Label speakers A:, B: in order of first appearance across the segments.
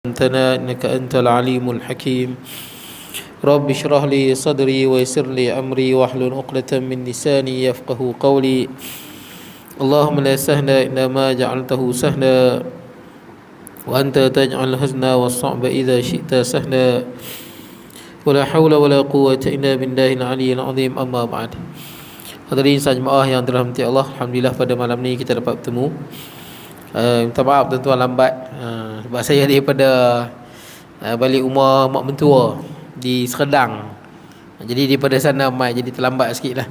A: أنتنا إنك أنت العليم الحكيم. رب اشرح لي صدري ويسر لي أمري واحلل عقدة من لساني يفقه قولي. اللهم لا سهل إلا ما جعلته سهلا وأنت تجعل الحزن والصعب إذا شئت سهلا ولا حول ولا قوة إلا بالله العلي العظيم. أما بعد. Hadirin sajmaah yang dirahmati Allah, alhamdulillah pada malam ni kita dapat bertemu. Minta maaf tuan-tuan lambat, sebab saya daripada balik rumah mak mentua di Serdang. Jadi daripada sana mai jadi terlambat sikit lah.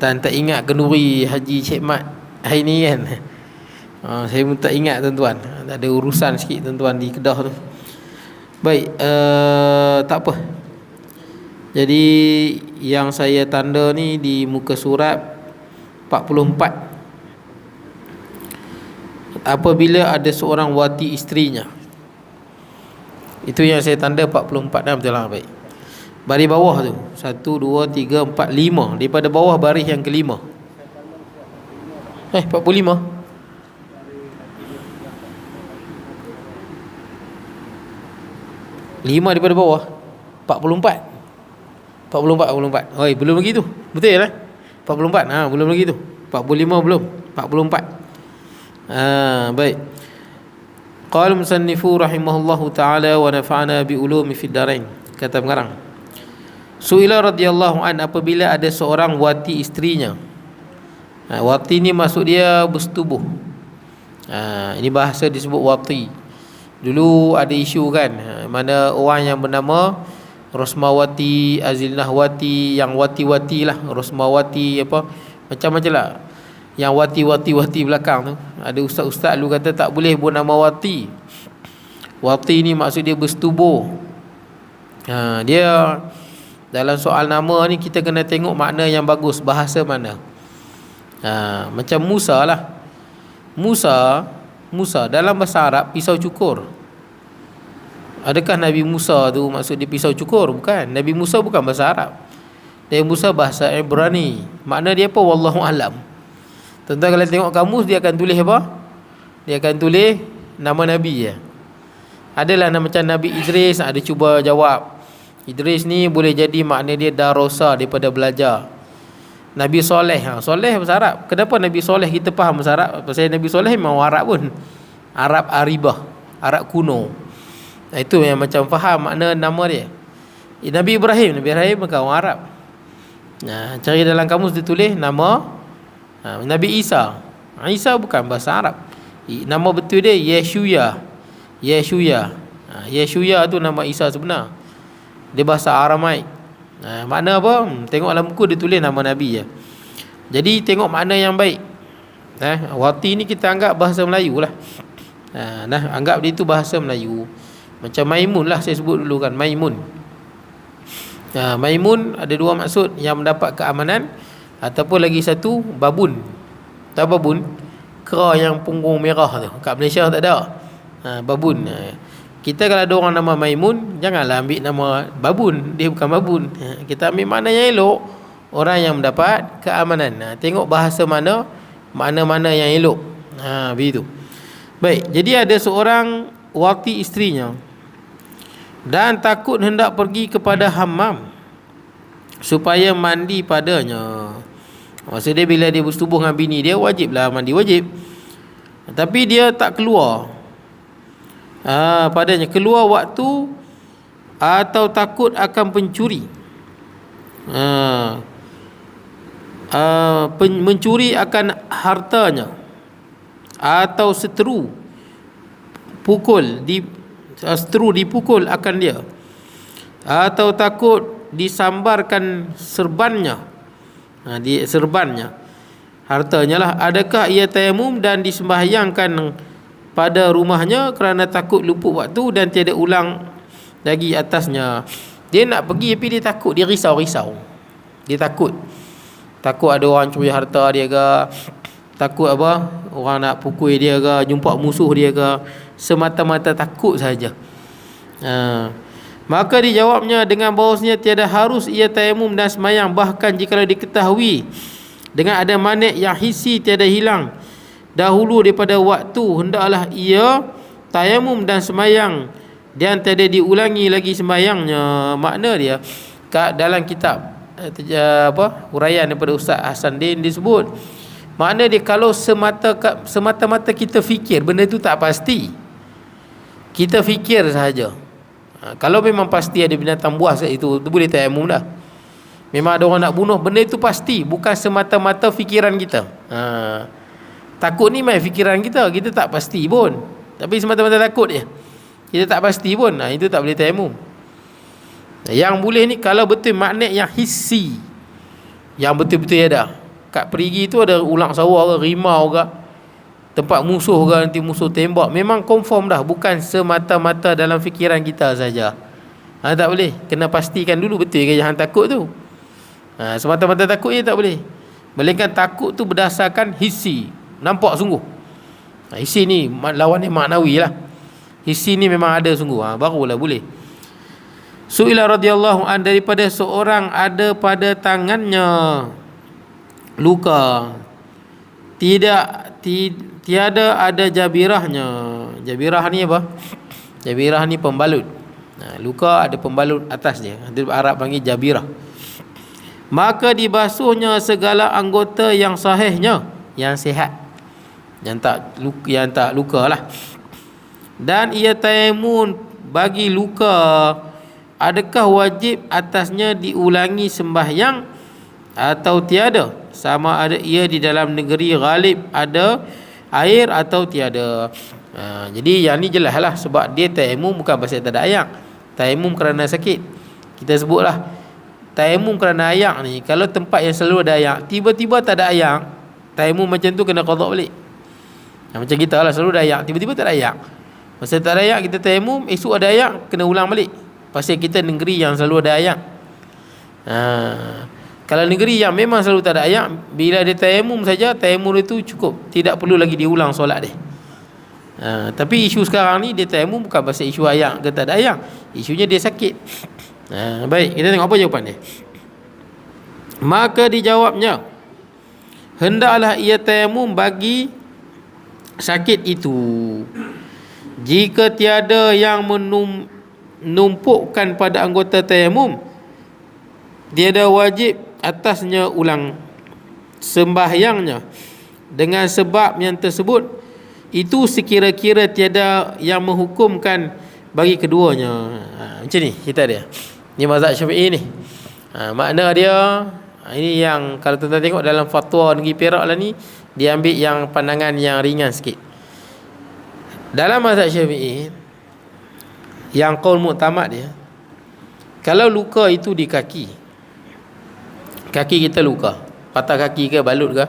A: Dan tak ingat kenduri Haji Cik Mat hari ni kan. Saya pun tak ingat tuan-tuan, ada urusan sikit tuan-tuan di Kedah tu. Baik, tak apa. Jadi yang saya tanda ni di muka surat 44. Apabila ada seorang wati isterinya. Itu yang saya tanda 44 dah, betul lah. Baik. Baris bawah tu 1, 2, 3, 4, 5. Daripada bawah baris yang kelima. 45. Lima daripada bawah 44. 44. Oi, belum lagi tu. Betul lah. 44. Belum lagi tu. 45 belum. 44. Baik. Qala musannifu rahimahullahu taala wa nafa'ana bi ulumi fid darain. Kata pengarang. Suila radhiyallahu an, apabila ada seorang wati isterinya. Wati ni maksud dia bersetubuh. Ini bahasa disebut wati. Dulu ada isu kan, mana orang yang bernama Rosmawati, Azilnahwati, yang wati-wati lah, Rosmawati apa, macam-macam lah. Yang wati-wati belakang tu, ada ustaz-ustaz dulu kata tak boleh pun nama wati. Wati ni maksud dia bersetubuh. Dia dalam soal nama ni kita kena tengok makna yang bagus, bahasa mana. Macam Musa lah. Musa dalam bahasa Arab pisau cukur. Adakah Nabi Musa tu maksud dia pisau cukur? Bukan. Nabi Musa bukan bahasa Arab. Nabi Musa bahasa Ibrani. Makna dia apa? Wallahu alam. Tuan-tuan kalau tengok kamus, dia akan tulis apa? Dia akan tulis nama Nabi je. Adalah nama macam Nabi Idris, ada cuba jawab. Idris ni boleh jadi makna dia darosa, daripada belajar. Nabi Soleh, Soleh bahasa Arab. Kenapa Nabi Soleh kita faham bahasa Arab? Pasal Nabi Soleh memang Arab pun. Arab Aribah, Arab kuno. Itu yang macam faham makna nama dia. Nabi Ibrahim bukan orang Arab. Cari dalam kamus dia tulis nama. Nabi Isa bukan bahasa Arab. Nama betul dia Yeshuya. Yeshuya tu nama Isa sebenar. Dia bahasa Aramaik. Makna apa? Tengok dalam buku dia tulis nama Nabi je. Jadi tengok makna yang baik. Wati ni kita anggap bahasa Melayu lah. Anggap dia tu bahasa Melayu. Macam Maimun lah saya sebut dulu kan, Maimun. Maimun ada dua maksud, yang mendapat keamanan, ataupun lagi satu babun. Tahu babun? Kera yang punggung merah tu. Kat Malaysia tak ada. Babun. Kita kalau ada orang nama Maimun, janganlah ambil nama babun. Dia bukan babun. Kita ambil makna yang elok, orang yang mendapat keamanan. Tengok bahasa mana, makna-mana yang elok. Begitu. Baik, jadi ada seorang wati isterinya dan takut hendak pergi kepada hammam supaya mandi padanya. Maksud dia bila dia bersetubuh dengan bini dia, wajiblah mandi, wajib. Tapi dia tak keluar padanya, keluar waktu atau takut akan pencuri. Mencuri akan hartanya, atau seteru dipukul akan dia, atau takut disambarkan serbannya, hartanya lah. Adakah ia tayamum dan disembahyangkan pada rumahnya kerana takut luput waktu dan tiada ulang lagi atasnya. Dia nak pergi tapi dia takut, dia risau. Dia takut ada orang curi harta dia ke, takut apa, orang nak pukul dia ke, jumpa musuh dia ke, semata-mata takut saja. Maka dijawabnya dengan bahawasanya tiada harus ia tayamum dan semayang, bahkan jika diketahui dengan ada manik yang hissi tiada hilang dahulu daripada waktu, hendaklah ia tayamum dan semayang dan tiada diulangi lagi sembayangnya. Makna dia dalam kitab huraian daripada Ustaz Hasan Din disebut, makna dia kalau semata-mata kita fikir benda itu tak pasti, kita fikir sahaja. Kalau memang pasti ada binatang buas itu boleh tayamum dah. Memang ada orang nak bunuh, benda itu pasti, bukan semata-mata fikiran kita. Takut ni main fikiran kita tak pasti pun, tapi semata-mata takut je, kita tak pasti pun. Itu tak boleh tayamum. Yang boleh ni kalau betul magnet yang hissi, yang betul-betul ada. Kat perigi tu ada ulang sawah ke, rimau ke, tempat musuh ke, nanti musuh tembak, memang confirm dah, bukan semata-mata dalam fikiran kita saja. Tak boleh, kena pastikan dulu betul ke jangan takut tu. Semata-mata takut je tak boleh. Melainkan takut tu berdasarkan hissi, nampak sungguh. Hissi ni lawan ni maknawi lah. Hissi ni memang ada sungguh, barulah boleh. Su'ila radhiyallahu an, daripada seorang ada pada tangannya luka, tiada ada jabirahnya. Jabirah ni apa? Jabirah ni pembalut. Luka ada pembalut atas dia, Arab panggil jabirah. Maka dibasuhnya segala anggota yang sahihnya, yang sihat, yang tak luka lah. Dan ia tayamum bagi luka, adakah wajib atasnya diulangi sembahyang atau tiada? Sama ada ia di dalam negeri ghalib ada air atau tiada. Jadi yang ni jelas lah, sebab dia tayamum bukan pasal tak ada air. Tayamum kerana sakit. Kita sebutlah tayamum kerana air ni, kalau tempat yang selalu ada air, tiba-tiba tak ada air, tayamum macam tu kena qada balik. Macam kita lah, selalu ada air, tiba-tiba tak ada air. Masa tak ada air kita tayamum, esok ada air kena ulang balik. Pasal kita negeri yang selalu ada air. Kalau negeri yang memang selalu tak ada air, bila dia tayamum saja, tayamum itu cukup, tidak perlu lagi diulang solat dia. Tapi isu sekarang ni dia tayamum bukan pasal isu air ke tak ada air, isunya dia sakit. Baik, kita tengok apa jawapan dia. Maka dijawabnya, hendaklah ia tayamum bagi sakit itu, jika tiada yang menumpukkan pada anggota tayamum, tiada wajib atasnya ulang sembahyangnya dengan sebab yang tersebut. Itu sekira-kira tiada yang menghukumkan bagi keduanya. Macam ni kita dia. Ni mazhab Syafi'i ni. Makna dia, ini yang kalau tuan-tuan tengok dalam fatwa negeri Perak lah ni, dia ambil yang pandangan yang ringan sikit. Dalam mazhab Syafi'i, yang qaul muktamad dia, kalau luka itu di kaki kita luka, patah kaki ke, balut ke,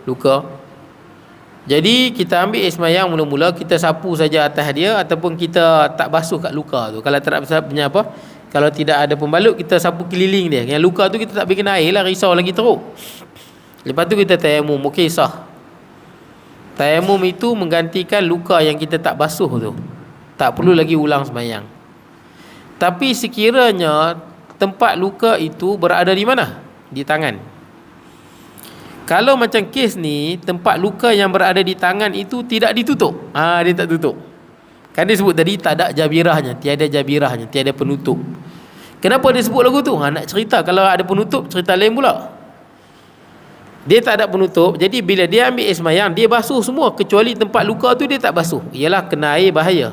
A: luka, jadi kita ambil air semayang mula-mula, kita sapu saja atas dia, ataupun kita tak basuh kat luka tu. Kalau tak punya apa, kalau tidak ada pembalut, kita sapu keliling dia. Yang luka tu kita tak beri kena air lah, risau lagi teruk. Lepas tu kita tayamum, okey, sah. Tayamum itu menggantikan luka yang kita tak basuh tu, tak perlu lagi ulang semayang. Tapi sekiranya tempat luka itu berada di mana? Di tangan. Kalau macam kes ni, tempat luka yang berada di tangan itu tidak ditutup, dia tak tutup. Kan dia sebut tadi tak ada jabirahnya, tiada jabirahnya, tiada penutup. Kenapa dia sebut lagu tu? Nak cerita kalau ada penutup, cerita lain pula. Dia tak ada penutup, jadi bila dia ambil air semayang, dia basuh semua kecuali tempat luka tu dia tak basuh. Ialah kena air bahaya.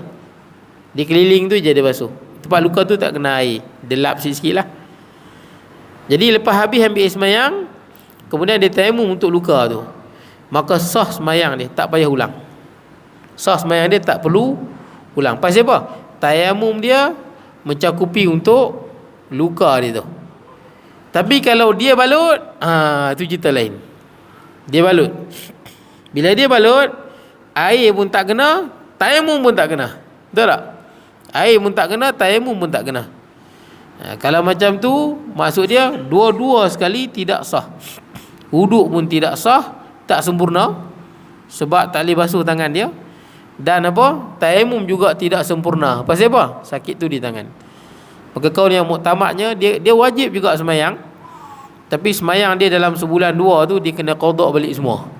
A: Di keliling tu je dia basuh. Tempat luka tu tak kena air, dia lap sikit lah. Jadi lepas habis ambil air semayang, kemudian dia tayamum untuk luka tu, maka sah semayang dia, tak payah ulang. Sah semayang dia tak perlu ulang. Pasal apa? Tayamum dia mencakupi untuk luka dia tu. Tapi kalau dia balut, tu cerita lain. Dia balut. Bila dia balut, air pun tak kena, tayamum pun tak kena. Betul tak? Air pun tak kena, tayamum pun tak kena. Kalau macam tu, maksud dia dua-dua sekali tidak sah. Wuduk pun tidak sah, tak sempurna, sebab tak boleh basuh tangan dia. Dan apa? Tayamum juga tidak sempurna. Pasal apa? Sakit tu di tangan. Maka kaul yang muktamadnya, dia wajib juga semayang. Tapi semayang dia dalam sebulan dua tu, dia kena qada balik semua.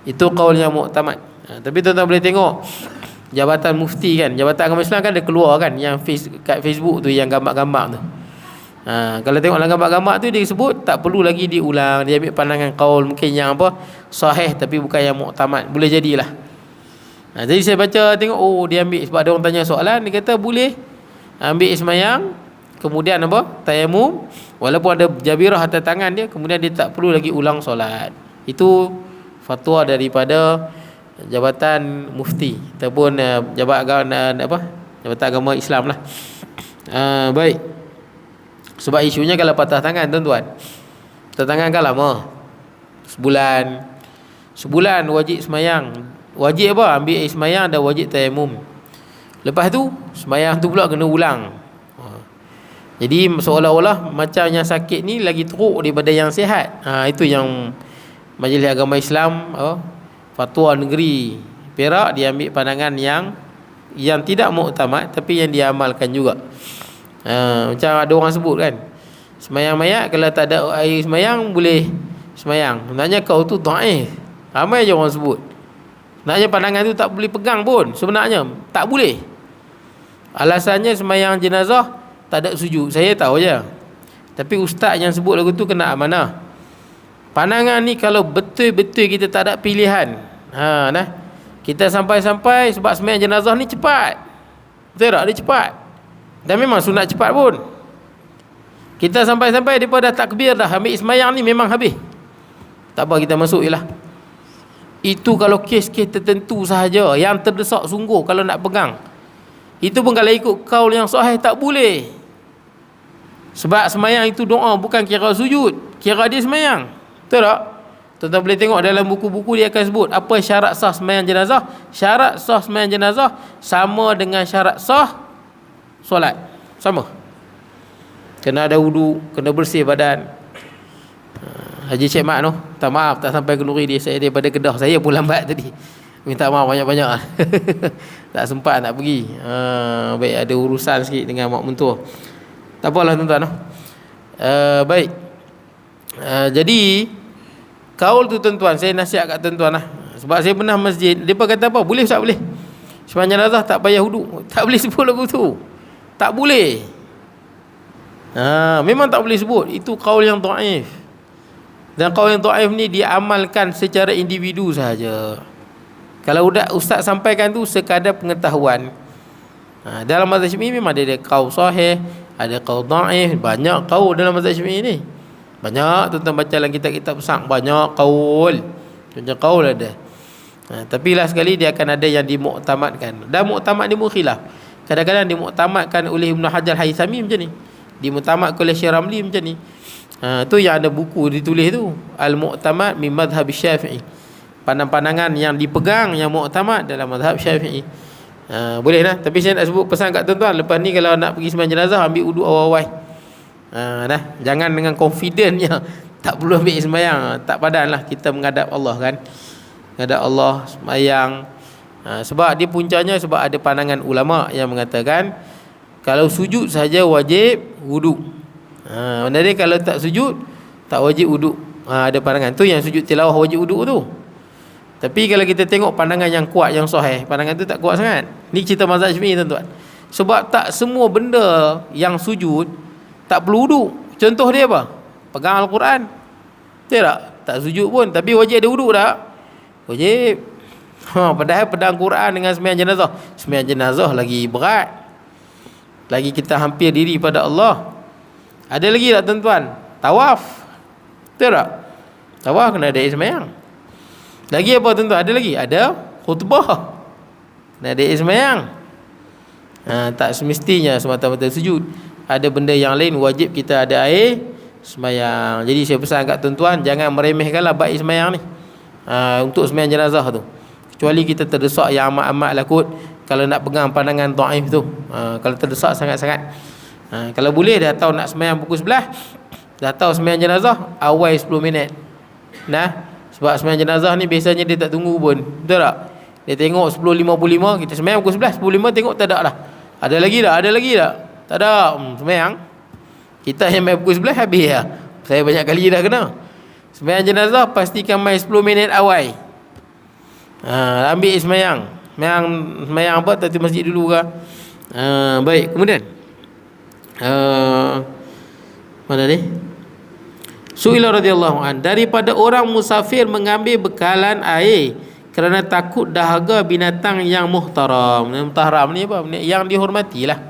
A: Itu kaul yang muktamad. Tapi tuan-tuan boleh tengok, Jabatan Mufti kan, Jabatan Agama Islam kan dia keluar kan, yang kat Facebook tu yang gambar-gambar tu. Kalau tengok dalam gambar-gambar tu dia sebut tak perlu lagi diulang, dia ambil pandangan kaul mungkin yang apa sahih tapi bukan yang muktamad, boleh jadilah. Jadi saya baca tengok, oh dia ambil sebab ada orang tanya soalan, dia kata boleh ambil semayang kemudian apa tayamum walaupun ada jabirah atas tangan dia, kemudian dia tak perlu lagi ulang solat. Itu fatwa daripada Jabatan Mufti ataupun Jabatan Agama Islam lah. Baik. Sebab isunya kalau patah tangan tuan-tuan, patah tangan kan lama, sebulan wajib semayang. Wajib apa? Ambil air semayang dan wajib tayamum. Lepas tu semayang tu pula kena ulang. Jadi seolah-olah macam yang sakit ni lagi teruk daripada yang sihat. Itu yang Majlis Agama Islam fatwa negeri Perak dia ambil pandangan yang tidak muktamad tapi yang diamalkan juga. Macam ada orang sebut kan, semayang mayat kalau tak ada air semayang boleh semayang. Sebenarnya kau tu dhaif. Ramai je orang sebut. Sebenarnya pandangan tu tak boleh pegang pun. Sebenarnya tak boleh. Alasannya semayang jenazah tak ada sujud. Saya tahu je. Tapi ustaz yang sebut lagu tu kena amanah. Pandangan ni kalau betul-betul kita tak ada pilihan. Kita sampai-sampai sebab semayang jenazah ni cepat. Betul tak? Dia cepat. Dan memang sunat cepat pun. Kita sampai-sampai daripada takbir dah ambil semayang ni memang habis. Tak apa, kita masuk je lah. Itu kalau kes-kes tertentu sahaja yang terdesak sungguh kalau nak pegang. Itu pun kalau ikut kaul yang sahih tak boleh. Sebab semayang itu doa, bukan kira sujud, kira dia semayang. Betul tak? Tuan-tuan boleh tengok dalam buku-buku dia akan sebut apa syarat sah semayang jenazah. Syarat sah semayang jenazah sama dengan syarat sah solat. Sama. Kena ada wudu, kena bersih badan. Haji Cik Mat tu, tak maaf tak sampai ke Nuri dia, saya daripada Kedah, saya pun lambat tadi. Minta maaf banyak-banyak. Tak sempat nak pergi. Baik, ada urusan sikit dengan mak mentua. Tak apalah tuan-tuan. Baik. Jadi kaul tu tuan-tuan, saya nasihat kat tuan-tuan lah. Sebab saya pernah masjid, depa kata apa? Boleh tak boleh? Semayang jenazah tak payah wudu. Tak boleh sebut lagu tu. Tak boleh. Memang tak boleh sebut. Itu kaul yang dhaif. Dan kaul yang dhaif ni diamalkan secara individu sahaja. Kalau ustaz sampaikan tu sekadar pengetahuan. Dalam mazhab Syafi'i memang ada kaul sahih, ada kaul dhaif, banyak kaul dalam mazhab Syafi'i ni. Banyak tuan-tuan baca dalam kitab-kitab besar, banyak kaul. Macam kaul ada. Tapi lah sekali dia akan ada yang dimuktamadkan. Dan muktamad ni khilaf. Kadang-kadang dimuktamadkan oleh Ibn Hajar Al-Haythami macam ni. Dimuktamadkan oleh Syekh Ramli macam ni. Tu yang ada buku ditulis tu, Al-Mu'tamad min Madhhab Syafi'i. Pandangan-pandangan yang dipegang yang muktamad dalam mazhab Syafi'i. Boleh lah. Tapi saya nak sebut pesan kat tuan-tuan, lepas ni kalau nak pergi sembahyang jenazah ambil wudu awal-awal. Jangan dengan confidentnya tak perlu ambil sembahyang. Tak padan lah kita menghadap Allah kan. Menghadap Allah sembahyang. Sebab dia puncanya sebab ada pandangan ulama yang mengatakan kalau sujud saja wajib wudu. Jadi kalau tak sujud tak wajib wudu. Ada pandangan tu yang sujud tilawah wajib wudu tu. Tapi kalau kita tengok pandangan yang kuat, yang sahih, pandangan tu tak kuat sangat. Ni cerita mazhab Syafi'i tuan-tuan. Sebab tak semua benda yang sujud tak perlu wudu. Contoh dia apa? Pegang Al-Quran. Betul tak? Tak sujud pun, tapi wajib ada wudu tak? Wajib. Padahal pedang Quran dengan sembahyang jenazah. Sembahyang jenazah lagi berat. Lagi kita hampir diri pada Allah. Ada lagi tak tuan-tuan? Tawaf. Betul tak? Tawaf kena ada sembahyang. Lagi apa tuan-tuan? Ada lagi? Ada khutbah. Kena ada sembahyang. Tak semestinya semata-mata sujud. Ada benda yang lain wajib kita ada air sembahyang. Jadi saya pesan kat tuan-tuan, jangan meremehkanlah bab sembahyang ni. Untuk sembahyang jenazah tu. Kecuali kita terdesak yang amat-amat lah kot. Kalau nak pegang pandangan dhaif tu. Kalau terdesak sangat-sangat. Kalau boleh dah tahu nak sembahyang pukul 11, dah tahu sembahyang jenazah awal 10 minit. Sebab sembahyang jenazah ni biasanya dia tak tunggu pun. Betul tak? Dia tengok 10.55, kita sembahyang pukul 11, 10.05 tengok tak ada dah. Ada lagi tak? Ada lagi tak? Tak ada. Sembahyang. Kita yang main pukul 11 habis lah. Saya banyak kali dah kena. Sembahyang jenazah pastikan main 10 minit awal. Ambil sembahyang. Semayang apa tu masjid dulu ke. Baik, kemudian mana ni? Su'ila radhiyallahu an, daripada orang musafir mengambil bekalan air kerana takut dahaga binatang yang muhtaram. Muhtaram ni apa? Yang dihormatilah.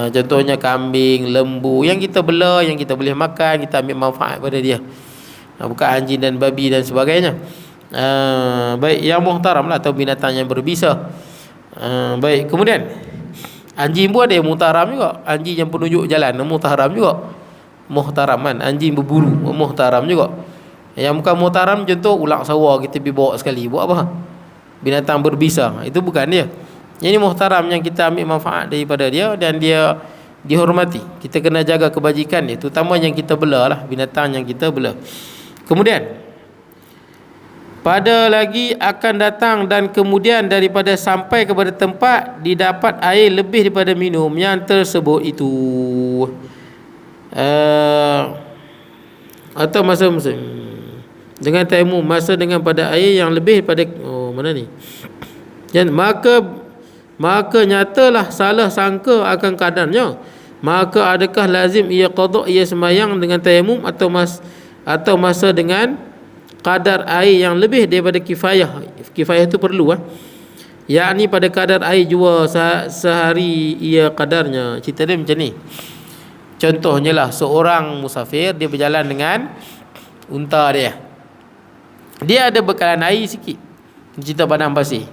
A: Contohnya kambing, lembu yang kita bela, yang kita boleh makan, kita ambil manfaat pada dia. Bukan anjing dan babi dan sebagainya. Baik, yang muhtaram lah, atau binatang yang berbisa. Baik, kemudian anjing pun ada yang muhtaram juga. Anjing yang penunjuk jalan muhtaram juga. Muhtaram kan, anjing berburu muhtaram juga. Yang bukan muhtaram contoh ular sawah kita pergi bawa sekali, buat apa? Binatang berbisa, itu bukan dia. Ini muhtaram yang kita ambil manfaat daripada dia dan dia dihormati. Kita kena jaga kebajikan dia, terutama yang kita bela lah, binatang yang kita bela. Kemudian pada lagi akan datang dan kemudian daripada sampai kepada tempat didapat air lebih daripada minum yang tersebut itu. Atau masa dengan tayammum, masa dengan pada air yang lebih daripada mana ni? Dan maka nyatalah salah sangka akan kadarnya. Maka adakah lazim ia qada, ia semayang dengan tayammum atau masa dengan kadar air yang lebih daripada kifayah. Kifayah itu perlu yakni pada kadar air jua sehari ia kadarnya. Cerita dia macam ni. Contohnya lah, seorang musafir dia berjalan dengan unta dia. Dia ada bekalan air sikit, cerita padang pasir.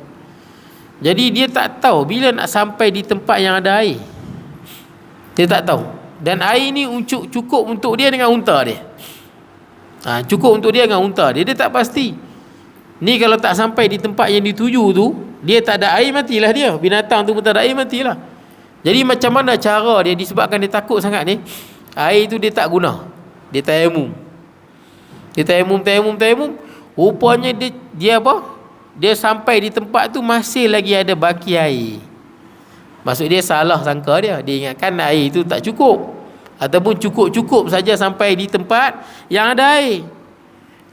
A: Jadi dia tak tahu bila nak sampai di tempat yang ada air. Dia tak tahu. Dan air ni cukup untuk dia dengan unta dia. Cukup untuk dia dengan unta dia. Dia tak pasti. Ni kalau tak sampai di tempat yang dituju tu, dia tak ada air, matilah dia. Binatang tu pun tak ada air, matilah. Jadi macam mana cara dia, disebabkan dia takut sangat ni, air tu dia tak guna. Dia tayammum. Dia tayammum. Rupanya dia apa? Dia sampai di tempat tu masih lagi ada baki air. Maksud dia salah sangka dia. Dia ingatkan air tu tak cukup, ataupun cukup saja sampai di tempat yang ada air.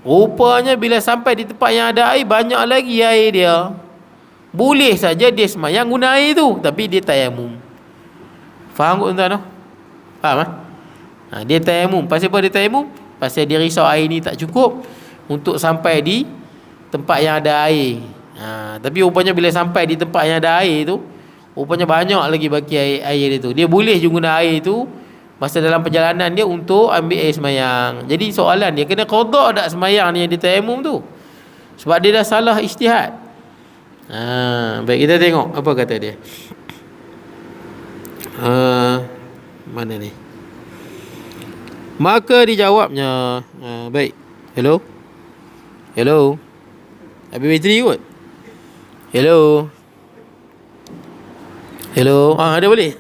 A: Rupanya bila sampai di tempat yang ada air, banyak lagi air dia. Boleh saja dia semayang guna air tu, tapi dia tayammum. Faham tak tuan-tuan? Faham dia tayammum. Pasal apa dia tayammum? Pasal dia risau air ni tak cukup untuk sampai di tempat yang ada air. Tapi rupanya bila sampai di tempat yang ada air tu, rupanya banyak lagi baki air itu. Dia boleh juga guna air itu masa dalam perjalanan dia untuk ambil air semayang. Jadi soalan dia, kena qada tak semayang ni yang dia tayammum tu? Sebab dia dah salah ijtihad. Baik, kita tengok apa kata dia. Mana ni? Maka dijawabnya, baik. Hello. Habis bateri kot. Hello. Ada balik.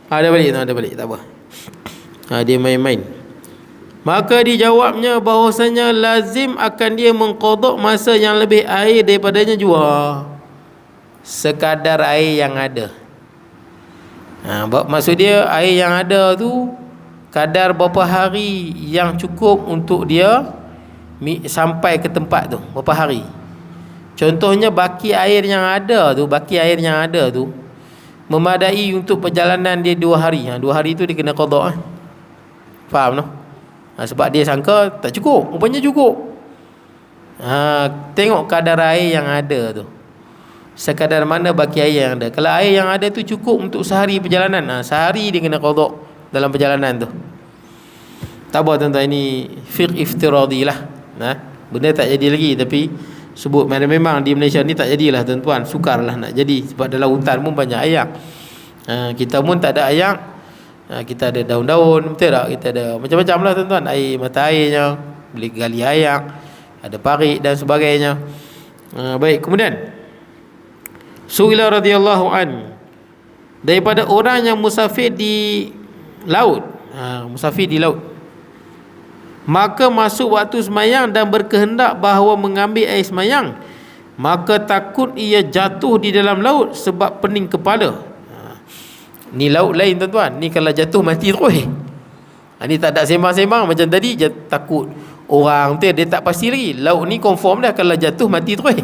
A: Ada balik, tak apa. Dia main-main. Maka dijawabnya bahawasanya lazim akan dia mengqada masa yang lebih air daripadanya jua, sekadar air yang ada. Maksud dia air yang ada tu kadar berapa hari yang cukup untuk dia sampai ke tempat tu, berapa hari. Contohnya baki air yang ada tu memadai untuk perjalanan dia 2 hari. 2 hari tu dia kena qada. Faham tak? Sebab dia sangka tak cukup, rupanya cukup. Tengok kadar air yang ada tu, sekadar mana baki air yang ada. Kalau air yang ada tu cukup untuk sehari perjalanan, sehari dia kena qada dalam perjalanan tu. Tak apa tuan-tuan, ini fiqh iftiradi lah. Benda tak jadi lagi, tapi sebut memang di Malaysia ni tak jadilah tuan-tuan. Sukarlah nak jadi, sebab dalam hutan pun banyak ayak. Kita pun tak ada ayak. Kita ada daun-daun, betul tak? Kita ada macam-macam lah tuan-tuan. Air, mata airnya, boleh gali ayak, ada parit dan sebagainya. Baik, kemudian Su'ila radhiyallahu an, daripada orang yang musafir di laut. Musafir di laut, maka masuk waktu semayang dan berkehendak bahawa mengambil air semayang, maka takut ia jatuh di dalam laut sebab pening kepala. Ni laut lain tuan-tuan. Ni kalau jatuh mati terus. Ni tak ada sembang-sembang macam tadi takut orang tu, dia tak pasti lagi. Laut ni confirm dah, kalau jatuh mati terus.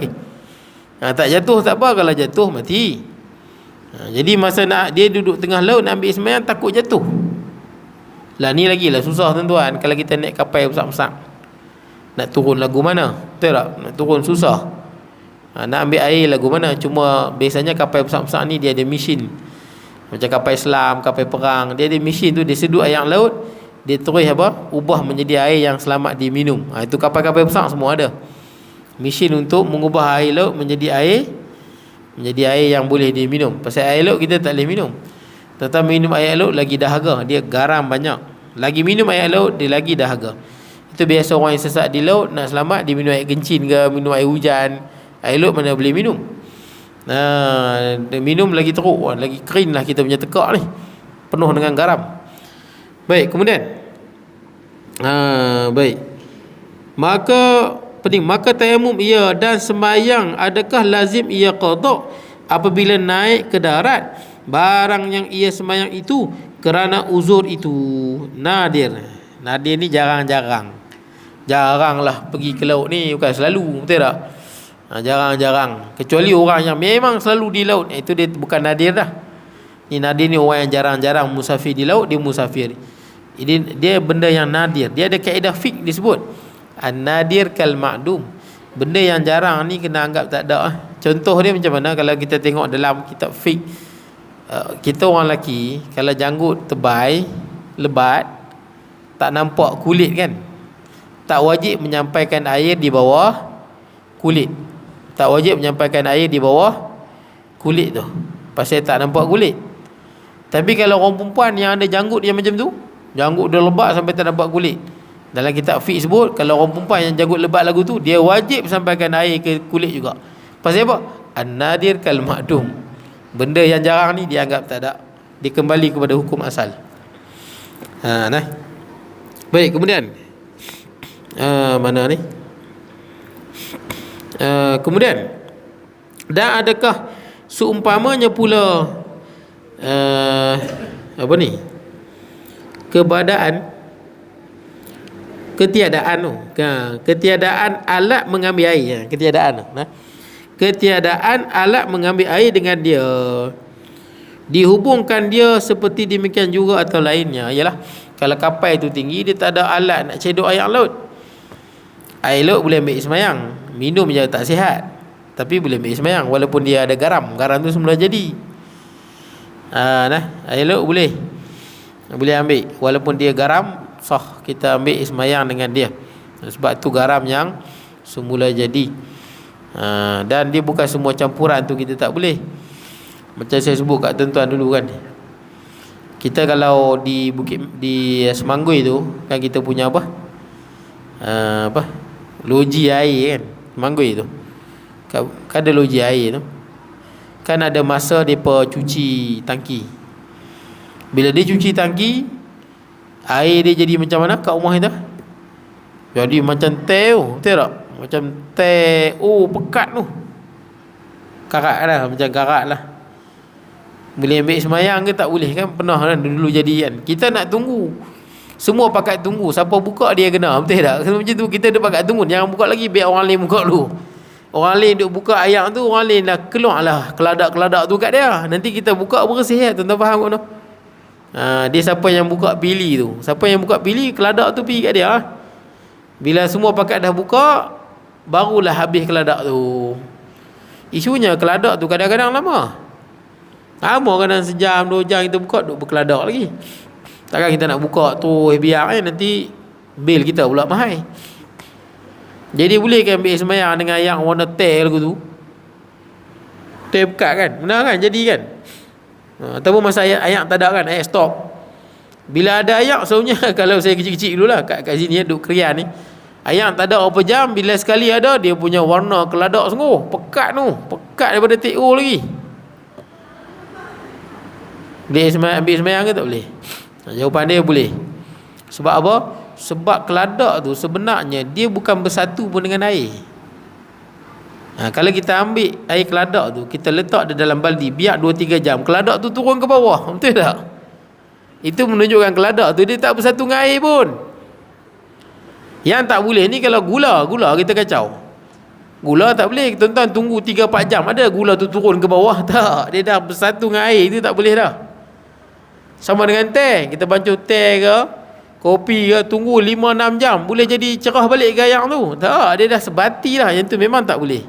A: Tak jatuh tak apa, kalau jatuh mati. Jadi masa dia duduk tengah laut nak ambil sembahyang, takut jatuh. Lah ni lagi lah susah tuan-tuan. Kalau kita naik kapal besar-besar, nak turun lagu mana? Betul tak? Nak turun susah. Nak ambil air lagu mana? Cuma biasanya kapal besar-besar ni dia ada mesin. Macam kapal Islam, kapal perang, dia ada mesin tu, dia sedut air laut, dia terus ubah menjadi air yang selamat diminum. Itu kapal-kapal besar semua ada mesin untuk mengubah air laut menjadi air yang boleh diminum. Pasal air laut kita tak boleh minum. Tentang minum air laut lagi dahaga, dia garam banyak. Lagi minum air laut dia lagi dahaga. Itu biasa orang yang sesat di laut nak selamat, dia minum air kencing ke, minum air hujan. Air laut mana boleh minum. Dia minum lagi teruk, lagi kering lah kita punya tekak ni, penuh dengan garam. Baik, kemudian baik, maka tayamum ia dan sembahyang adakah lazim ia qada apabila naik ke darat barang yang ia sembahyang itu kerana uzur itu nadir ni jarang-jarang lah pergi ke laut ni, bukan selalu, betul tak? Jarang-jarang, kecuali orang yang memang selalu di laut, itu dia bukan nadir dah. Ni nadir ni orang yang jarang-jarang musafir di laut, dia musafir. Ini dia benda yang nadir. Dia ada kaedah fiqh disebut an-nadir kal ma'dum. Benda yang jarang ni kena anggap tak ada. Contoh dia macam mana? Kalau kita tengok dalam kitab fiqh, kita orang lelaki kalau janggut tebal, lebat, tak nampak kulit kan, tak wajib menyampaikan air di bawah kulit. Tak wajib menyampaikan air di bawah kulit tu, pasal tak nampak kulit. Tapi kalau orang perempuan yang ada janggut yang macam tu, janggut dia lebat sampai tak nampak kulit, dalam kitab fiqh sebut kalau orang perempuan yang janggut lebat lagu tu, dia wajib sampaikan air ke kulit juga. Pasal apa? An-nadir kal ma'dum. Benda yang jarang ni dianggap tak ada, dia kembali kepada hukum asal. Baik, kemudian mana ni? Kemudian, dan adakah seumpamanya pula ketiadaan alat mengambil air, ketiadaan alat mengambil air dengan dia dihubungkan dia seperti demikian juga atau lainnya. Ialah kalau kapal itu tinggi, dia tak ada alat nak cedok air laut. Air laut boleh ambil sembahyang, minum je tak sihat, tapi boleh ambil sembahyang walaupun dia ada garam tu semula jadi. Air laut boleh ambil walaupun dia garam, sah kita ambil sembahyang dengan dia, sebab tu garam yang semula jadi. Dan dia bukan semua campuran tu kita tak boleh. Macam saya sebut kat tuan-tuan dulu kan, kita kalau di Semanggui tu kan, kita punya loji air kan, Semanggui tu kan ada loji air tu kan, ada masa depa cuci tangki. Bila dia cuci tangki, air dia jadi macam mana kat rumah kita? Jadi macam teh tu, betul tak? Macam teh, pekat tu, karat lah, macam karat lah. Boleh ambil sembahyang ke tak boleh kan? Pernah kan dulu jadi kan, kita nak tunggu, semua pakat tunggu, siapa buka dia kena, betul tak? Macam tu kita duk pakat tunggu, jangan buka lagi, biar orang lain buka dulu. Orang lain duk buka air tu, orang lain dah keluar lah keladak-keladak tu kat dia, nanti kita buka bersih lah. Tuan-tuan faham tak tu? Dia siapa yang buka pilih tu, siapa yang buka pilih, keladak tu pergi kat dia. Bila semua pakat dah buka, barulah habis keladak tu. Isunya keladak tu kadang-kadang lama, kadang sejam 2 jam kita buka, duk berkeladak lagi. Takkan kita nak buka tu biar nanti bil kita pula mahal. Jadi boleh kan ambil sembahyang dengan yang warna teh lagu tu, teh pekat kan, benar kan, jadi kan. Ataupun masa ayak tak ada kan, ayak stop. Bila ada ayak, sebenarnya kalau saya kecil-kecil dulu lah kat sini duk Krian ni, ayak tak ada berapa jam, bila sekali ada, dia punya warna keladak sungguh, pekat tu, pekat daripada TO lagi. Boleh ambil sembahyang ke tak boleh? Jawapan dia boleh. Sebab apa? Sebab keladak tu sebenarnya dia bukan bersatu pun dengan air. Kalau kita ambil air keladak tu, kita letak di dalam baldi, biar 2-3 jam, keladak tu turun ke bawah, betul tak? Itu menunjukkan keladak tu dia tak bersatu dengan air pun. Yang tak boleh ni kalau gula kita kacau. Gula tak boleh. Tuan-tuan tunggu 3-4 jam. Ada gula tu turun ke bawah? Tak. Dia dah bersatu dengan air. Itu tak boleh dah. Sama dengan teh. Kita bancuh teh ke, kopi ke, tunggu 5-6 jam. Boleh jadi cerah balik ke yang tu? Tak. Dia dah sebati dah. Yang tu memang tak boleh.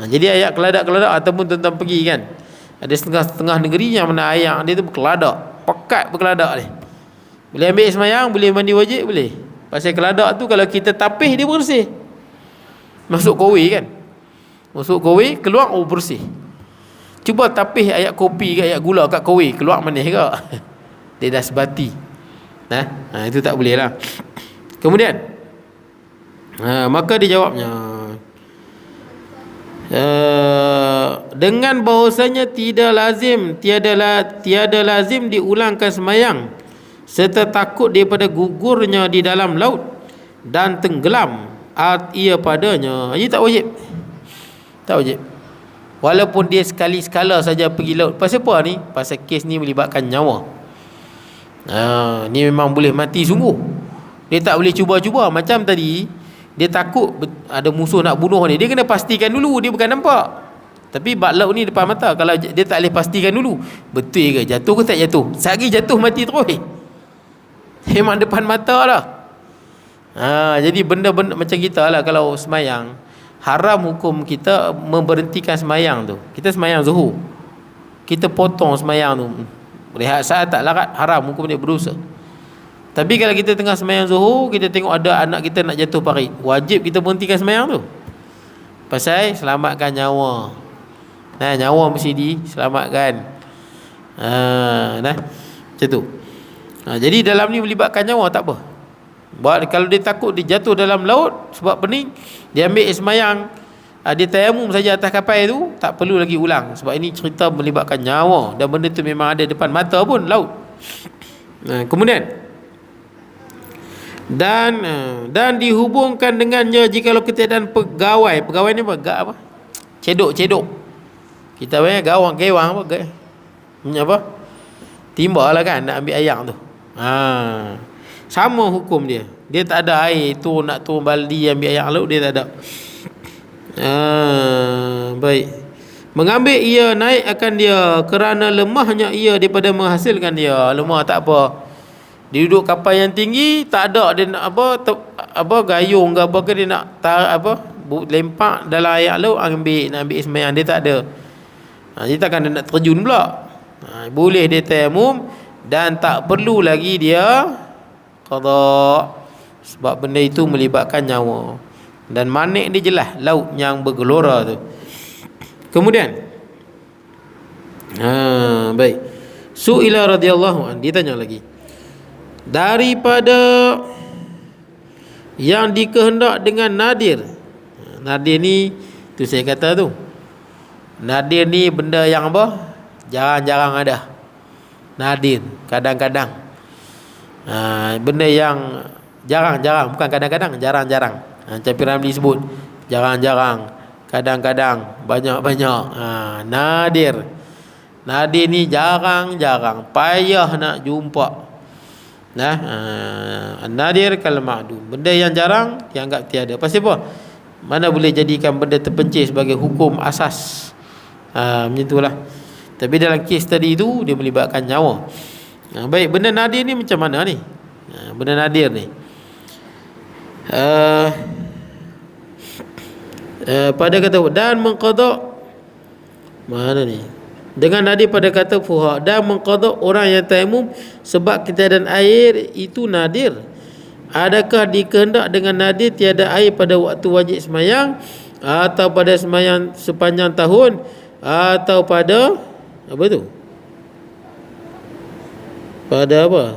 A: Jadi ayak keladak-keladak ataupun tuan-tuan pergi kan, ada setengah-setengah negeri yang mana ayak dia tu berkeladak. Pekat berkeladak dia. Boleh ambil semayang, boleh mandi wajib, boleh. Pasal keladak tu kalau kita tapih dia bersih. Masuk kowe kan, masuk kowe, keluar bersih. Cuba tapih ayak kopi ke ayak gula kat kowe, keluar manis ke? Dia dah sebati. Itu tak boleh lah. Kemudian maka dia jawabnya, dengan bahawasanya tiada lazim diulangkan semayang serta takut daripada gugurnya di dalam laut dan tenggelam ia padanya. Ini tak wajib. Tak wajib. Walaupun dia sekali-sekala saja pergi laut. Pasal apa ni? Pasal kes ni melibatkan nyawa. Ni memang boleh mati sungguh. Dia tak boleh cuba-cuba. Macam tadi, dia takut ada musuh nak bunuh ni. Dia kena pastikan dulu. Dia bukan nampak. Tapi bak laut ni depan mata. Kalau dia tak boleh pastikan dulu, betul ke jatuh ke tak jatuh. Sehari jatuh mati terus. Memang depan mata lah. Jadi benda-benda macam kita lah. Kalau semayang, haram hukum kita memberhentikan semayang tu. Kita semayang zuhur, kita potong semayang tu, rehat saat tak larat, haram hukum dia berdosa. Tapi kalau kita tengah semayang zuhur, kita tengok ada anak kita nak jatuh parit, wajib kita berhentikan semayang tu. Pasal selamatkan nyawa. Nyawa mesti diselamatkan. Macam tu. Jadi dalam ni melibatkan nyawa, tak apa. Kalau dia takut dia jatuh dalam laut sebab pening, dia ambil semayang, dia tayamum saja atas kapal tu, tak perlu lagi ulang. Sebab ini cerita melibatkan nyawa, dan benda tu memang ada depan mata pun, laut. Kemudian dan dihubungkan dengannya jikalau ketiadaan pegawai. Pegawai ni apa? Cedok. Kita banyak gewang apa? Timba lah kan, nak ambil ayam tu. Sama hukum dia. Dia tak ada air tu nak turun baldi ambil ayam laut, dia tak ada. Baik. Mengambil ia naik akan dia kerana lemahnya ia daripada menghasilkan dia. Lemah tak apa. Dia duduk kapal yang tinggi, tak ada dia nak apa gayung ke apa ke, dia nak lempak dalam air laut nak ambil semayang, dia tak ada. Dia takkan dia nak terjun pula. Boleh dia tayamum dan tak perlu lagi dia qada, sebab benda itu melibatkan nyawa. Dan manik dia jelas, laut yang bergelora tu. Kemudian baik, Su'ila radhiyallahu anhu, dia tanya lagi, daripada yang dikehendak dengan nadir. Nadir ni tu saya kata tu, nadir ni benda yang apa, jarang-jarang ada. Nadir, kadang-kadang. Benda yang jarang-jarang, bukan kadang-kadang, jarang-jarang. Macam Piramli sebut, jarang-jarang, kadang-kadang, banyak-banyak. Nadir. Nadir ni jarang-jarang, payah nak jumpa. Nadir kal ma'dum, benda yang jarang dianggap tiada. Pasal apa? Mana boleh jadikan benda terpencil sebagai hukum asas. Macam itulah. Tapi dalam kes tadi tu dia melibatkan nyawa. Baik, benda nadir ni macam mana ni? Benda nadir ni pada kata dan mengqada, mana ni? Dengan nadir pada kata fuha, dan mengqada orang yang tayamum sebab ketiadaan air itu nadir. Adakah dikehendak dengan nadir tiada air pada waktu wajib semayang, atau pada semayang sepanjang tahun, atau pada apa tu? Pada apa?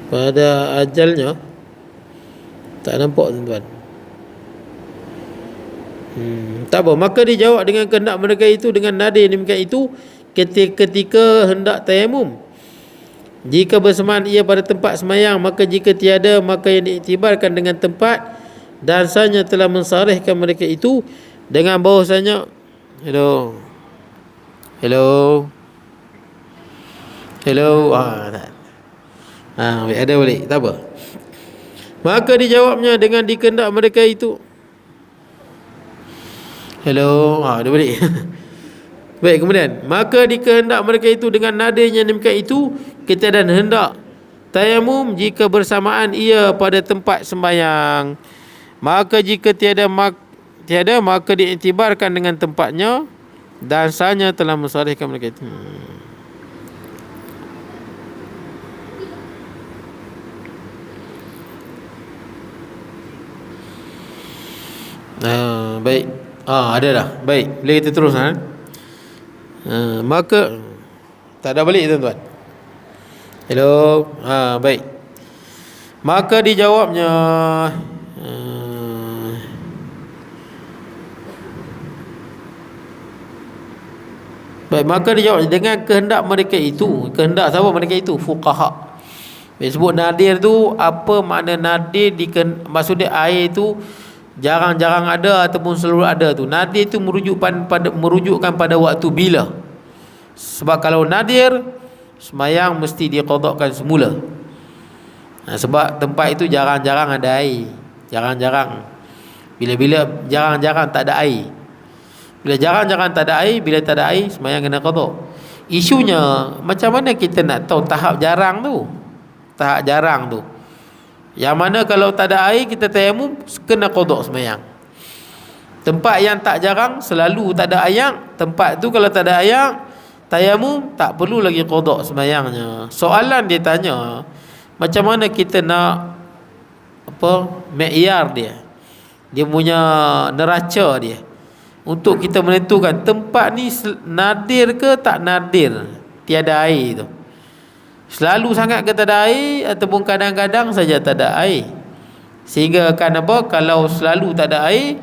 A: Pada ajalnya. Tak nampak tuan-tuan. Tak apa. Maka dijawab dengan kehendak mereka itu dengan nadir demikian itu ketika hendak tayamum. Jika bersamaan ia pada tempat semayang, maka jika tiada, maka yang diiktibarkan dengan tempat, dan sanya telah mensarihkan mereka itu dengan bahawasanya Hello. Ada balik, tak apa. Maka dijawabnya dengan dikehendak mereka itu. Hello. Dah balik. Baik, kemudian maka dikehendak mereka itu dengan nada yang demikian itu ketiadaan hendak tayamum jika bersamaan ia pada tempat sembahyang. Maka jika tiada maka diiktibarkan dengan tempatnya dan sahnya telah mensarihkan mereka itu. Baik. Ada dah. Baik, boleh kita terus maka tak ada balik tuan-tuan. Hello. Baik. Maka dijawabnya baik, maka dijawab dengan kehendak mereka itu. Kehendak siapa mereka itu? Fuqaha. Sebut nadir tu, apa makna nadir? Maksudnya air tu jarang-jarang ada ataupun selalu ada tu. Nadir tu merujukkan pada waktu bila. Sebab kalau nadir, semayang mesti diqadakkan semula. Sebab tempat itu jarang-jarang ada air. Jarang-jarang. Bila-bila jarang-jarang tak ada air. Bila jarang-jarang tak ada air, bila tak ada air, semayang kena qadak. Isunya, macam mana kita nak tahu tahap jarang tu? Tahap jarang tu, yang mana kalau tak ada air kita tayamum, kena qadak semayang. Tempat yang tak jarang, selalu tak ada air, tempat tu kalau tak ada air, tayamum tak perlu lagi qadak semayangnya. Soalan dia tanya, macam mana kita nak mi'yar dia punya neraca dia, untuk kita menentukan tempat ni nadir ke tak nadir tiada air tu. Selalu sangat ke tak ada air, ataupun kadang-kadang saja tak ada air. Sehingga akan apa, kalau selalu tak ada air,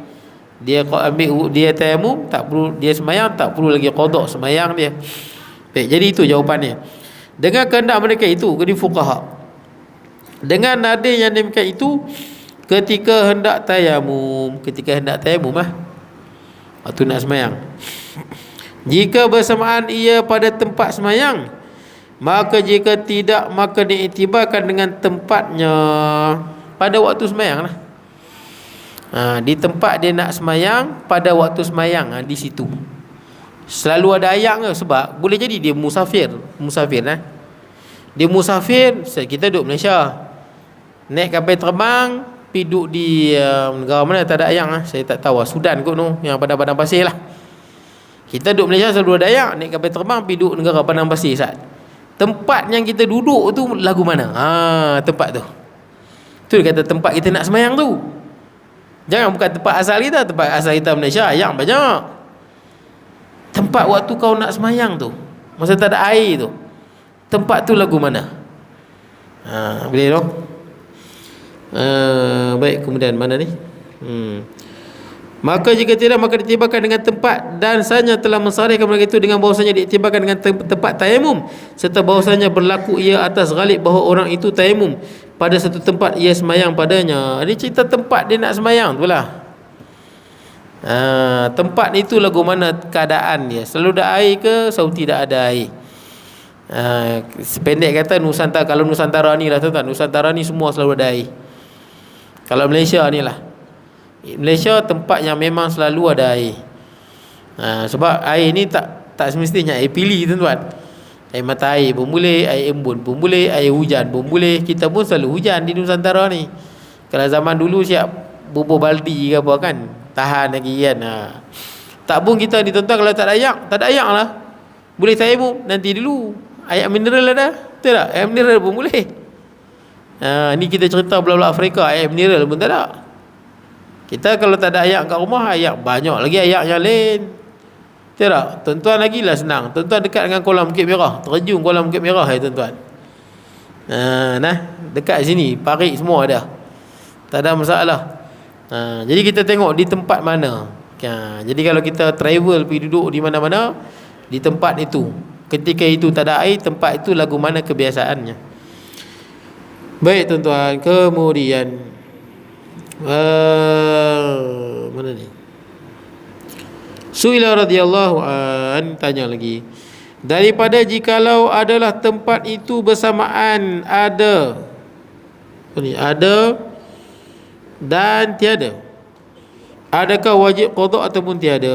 A: dia ambil, dia tayamum, tak perlu, dia semayang, tak perlu lagi qadak semayang dia. Baik, jadi itu jawapannya. Dengan kehendak mereka itu, kini fuqaha, dengan nada yang demikian itu ketika hendak tayamum, waktu nak semayang, jika bersamaan ia pada tempat semayang, maka jika tidak, maka diiktibarkan dengan tempatnya pada waktu semayang lah. Di tempat dia nak semayang, pada waktu semayang, di situ selalu ada ayak ke? Sebab boleh jadi dia musafir dia musafir. Kita duduk Malaysia, naik kapal terbang, pergi duduk di negara mana tak ada ayak, saya tak tahu, Sudan kot tu, yang padang pasir lah. Kita duduk Malaysia selalu ada ayak, naik kapal terbang pergi duduk negara padang pasir. Tempat yang kita duduk tu lagu mana? Tempat tu. Tu dia kata tempat kita nak semayang tu. Jangan bukan tempat asal kita. Tempat asal kita Malaysia ayak banyak. Tempat waktu kau nak semayang tu, masa tak ada air tu, tempat tu lagu mana? Boleh tu? Baik, kemudian mana ni? Maka jika tidak, maka diiktibarkan dengan tempat, dan sanya telah mensarihkan mereka itu dengan bahawasanya diiktibarkan dengan tempat tayamum, serta bahawasanya berlaku ia atas ghalib bahawa orang itu tayamum pada satu tempat ia semayang padanya. Ini cerita tempat dia nak semayang tu lah. Tempat itu lagu mana keadaan dia, selalu ada air ke selalu tidak ada air. Sependek kata Nusantara, kalau Nusantara ni lah tuan-tuan, Nusantara ni semua selalu ada air. Kalau Malaysia ni lah, Malaysia tempat yang memang selalu ada air. Sebab air ni tak semestinya air pilih tuan-tuan. Air mata air pun boleh, air embun pun boleh, air hujan pun boleh. Kita pun selalu hujan di Nusantara ni. Kalau zaman dulu siap bubuh baldi ke apa kan, tahan lagi kan. Tak pun kita ni tuan-tuan, kalau tak ada air lah, boleh tayamum nanti dulu. Air mineral ada, betul tak? Air mineral pun boleh. Ni kita cerita belah-belah Afrika, air mineral pun tak ada. Kita kalau tak ada ayak kat rumah, ayak banyak lagi ayak yang lain. Betul tak? Tuan-tuan lagi lah senang. Tuan-tuan dekat dengan kolam Bukit Merah, terjun kolam Bukit Merah tuan-tuan. Dekat sini, parit semua ada. Tak ada masalah. Jadi kita tengok di tempat mana. Jadi kalau kita travel pergi duduk di mana-mana, di tempat itu, ketika itu tak ada air, tempat itu lagu mana kebiasaannya. Baik tuan-tuan, kemudian mana ni? Suila radhiyallahu an, tanya lagi, daripada jikalau adalah tempat itu bersamaan ada dan tiada, Adakah wajib qada ataupun tiada?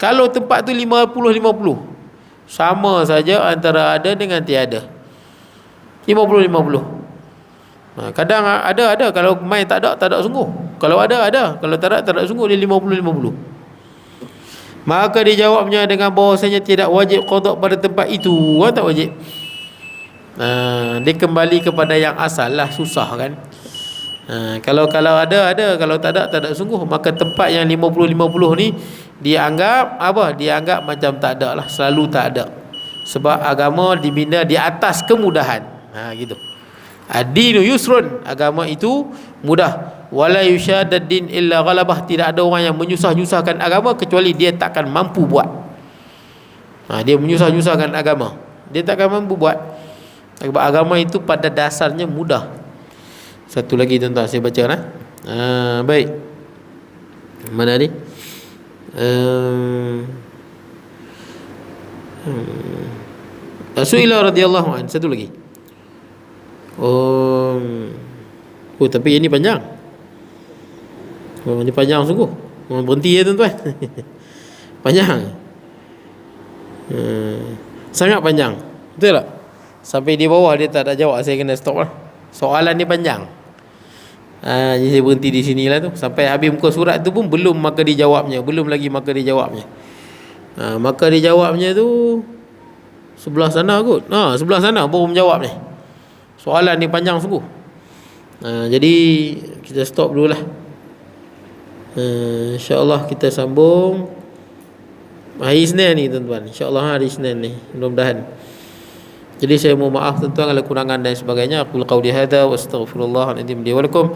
A: Kalau tempat tu 50-50, sama saja antara ada dengan tiada. 50-50. Kadang ada kalau main tak ada sungguh. Kalau ada, kalau tak ada sungguh, dia 50-50. Maka dijawabnya dengan bahawasanya tidak wajib qada pada tempat itu. Tak wajib. Dia kembali kepada yang asal lah, susah kan. Kalau ada, kalau tak ada sungguh, maka tempat yang 50-50 ni dianggap apa? Dianggap macam tak ada lah, selalu tak ada. Sebab agama dibina di atas kemudahan. Gitu. Ad-dinu yusrun, agama itu mudah. Wala yushadad din illa ghalabah, tidak ada orang yang menyusah-nyusahkan agama kecuali dia takkan mampu buat. Dia menyusah-nyusahkan agama, dia takkan mampu buat. Sebab agama itu pada dasarnya mudah. Satu lagi tuan-tuan saya baca lah. Baik. Mana ni? Rasulullah radhiyallahu anhu, satu lagi. Tapi ini panjang. Ini panjang sungguh. Berhenti ya tuan-tuan. Panjang. Sangat panjang. Betul tak? Sampai di bawah dia tak ada jawab, saya kena stop lah. Soalan ni panjang. Jadi saya berhenti di sinilah tu. Sampai habis muka surat tu pun belum maka dijawabnya. Belum lagi maka dijawabnya. Maka dijawabnya tu sebelah sana kot. Sebelah sana baru menjawab ni. Soalan ni panjang sungguh. Jadi kita stop dulu lah. InsyaAllah kita sambung hari Isnin ni tuan-tuan. InsyaAllah hari Isnin ni, mudah-mudahan. Jadi saya mohon maaf tuan-tuan kalau kurangan dan sebagainya. Aku qauli hadza wa astaghfirullahaladzim li wa lakum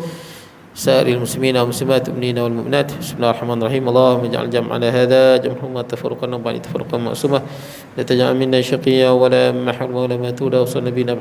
A: sa'iril muslimina wal muslimat mu'minina wal mu'minat. Bismillahirrahmanirrahim. Allahumma ij'al jam'ana hadza jam'an tafarruqan wa ba'd tafarruqan ma'sumah. La taj'al minna shaqiyya wa la mahrum wa la matuda wa sallallahu